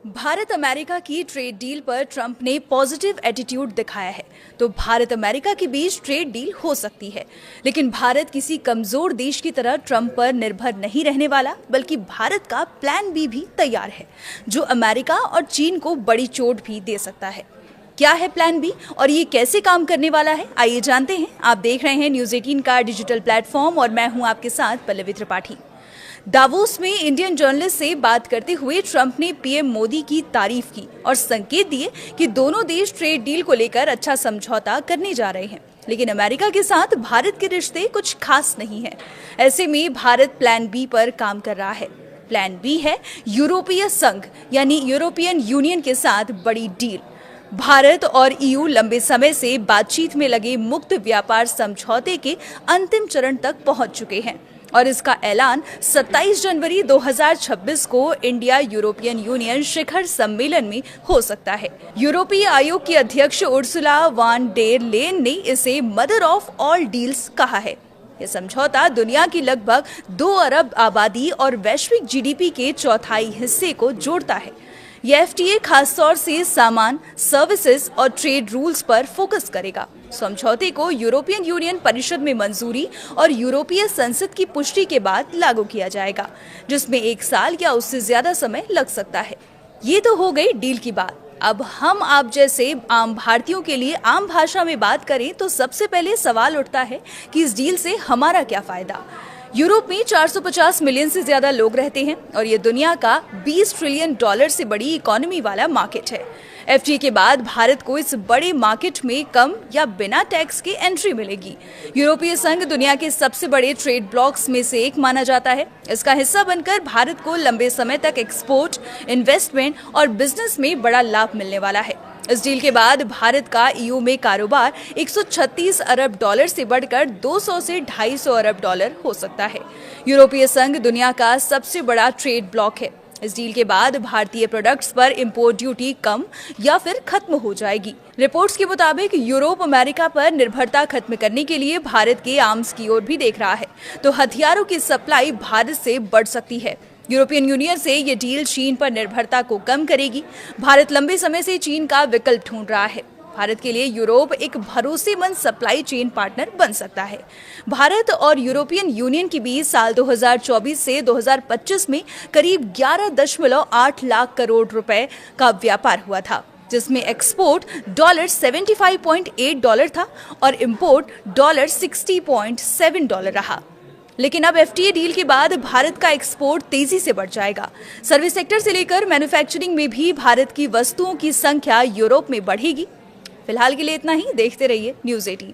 Bharat America की trade deal पर Trump ने पॉजिटिव एटीट्यूड दिखाया है, तो भारत अमेरिका के बीच ट्रेड डील हो सकती है। लेकिन भारत किसी कमजोर देश की तरह ट्रंप पर निर्भर नहीं रहने वाला, बल्कि भारत का प्लान बी भी तैयार है, जो अमेरिका और चीन को बड़ी चोट भी दे सकता है। क्या है प्लान बी और ये कैसे काम करने वाला है, आइए जानते हैं। आप देख रहे हैं न्यूज़ 18 का डिजिटल प्लेटफॉर्म और मैं हूं आपके साथ पल्लवी त्रिपाठी। दावोस में इंडियन जर्नलिस्ट से बात करते हुए ट्रंप ने पीएम मोदी की तारीफ की और संकेत दिए कि दोनों देश ट्रेड डील को लेकर अच्छा समझौता करने जा रहे हैं। लेकिन अमेरिका के साथ भारत के रिश्ते कुछ खास नहीं है। ऐसे में भारत प्लान बी पर काम कर रहा है। प्लान बी है यूरोपीय संघ यानी यूरोपियन यूनियन के साथ बड़ी डील। भारत और ईयू लंबे समय से बातचीत में लगे मुक्त व्यापार समझौते के अंतिम चरण तक पहुंच चुके हैं और इसका ऐलान 27 जनवरी 2026 को इंडिया यूरोपियन यूनियन शिखर सम्मेलन में हो सकता है। यूरोपीय आयोग की अध्यक्ष उर्सुला वान डेर लेन ने इसे मदर ऑफ ऑल डील्स कहा है। यह समझौता दुनिया की लगभग 2 अरब आबादी और वैश्विक जीडीपी के चौथाई हिस्से को जोड़ता है। यह एफटीए खासतौर से सामान, सर्विसेज और ट्रेड रूल्स पर फोकस करेगा। समझौते को यूरोपियन यूनियन परिषद में मंजूरी और यूरोपीय संसद की पुष्टि के बाद लागू किया जाएगा, जिसमें 1 साल या उससे ज्यादा समय लग सकता है। ये तो हो गई डील की बात। अब हम आप जैसे आम भारतीयों के लिए आम भाषा में बात करें तो सबसे पहले सवाल उठता है कि इस डील से हमारा क्या फायदा। यूरोप में 450 मिलियन से ज्यादा लोग रहते हैं और ये दुनिया का 20 ट्रिलियन डॉलर से बड़ी इकोनॉमी वाला मार्केट है। एफटीए के बाद भारत को इस बड़े मार्केट में कम या बिना टैक्स के एंट्री मिलेगी। यूरोपीय संघ दुनिया के सबसे बड़े ट्रेड ब्लॉक्स में से एक माना जाता है। इसका हिस्सा बनकर भारत को लंबे समय तक एक्सपोर्ट, इन्वेस्टमेंट और बिजनेस में बड़ा लाभ मिलने वाला है। इस डील के बाद भारत का ईयू में कारोबार 136 अरब डॉलर से बढ़कर 200 से 250 अरब डॉलर हो सकता है। यूरोपीय संघ दुनिया का सबसे बड़ा ट्रेड ब्लॉक है। इस डील के बाद भारतीय प्रोडक्ट्स पर इंपोर्ट ड्यूटी कम या फिर खत्म हो जाएगी। रिपोर्ट्स के मुताबिक यूरोप अमेरिका पर निर्भरता खत्म करने के लिए भारत के आर्म्स की ओर भी देख रहा है, तो हथियारों की सप्लाई भारत से बढ़ सकती है। यूरोपियन यूनियन से ये डील चीन पर निर्भरता को कम करेगी। भारत लंबे समय से चीन का विकल्प ढूंढ रहा है। भारत के लिए यूरोप एक भरोसेमंद सप्लाई चेन पार्टनर बन सकता है। भारत और यूरोपियन यूनियन के बीच साल 2024 से 2025 में करीब 11.8 लाख करोड़ रुपए का व्यापार हुआ था, जिसमें एक्सपोर्ट $75.8 था और इंपोर्ट $60.7 रहा। लेकिन अब एफटीए डील के बाद भारत का एक्सपोर्ट तेजी से बढ़ जाएगा। सर्विस सेक्टर से लेकर मैन्युफैक्चरिंग में भी भारत की वस्तुओं की संख्या यूरोप में बढ़ेगी। फिलहाल के लिए इतना ही। देखते रहिए न्यूज़ 18।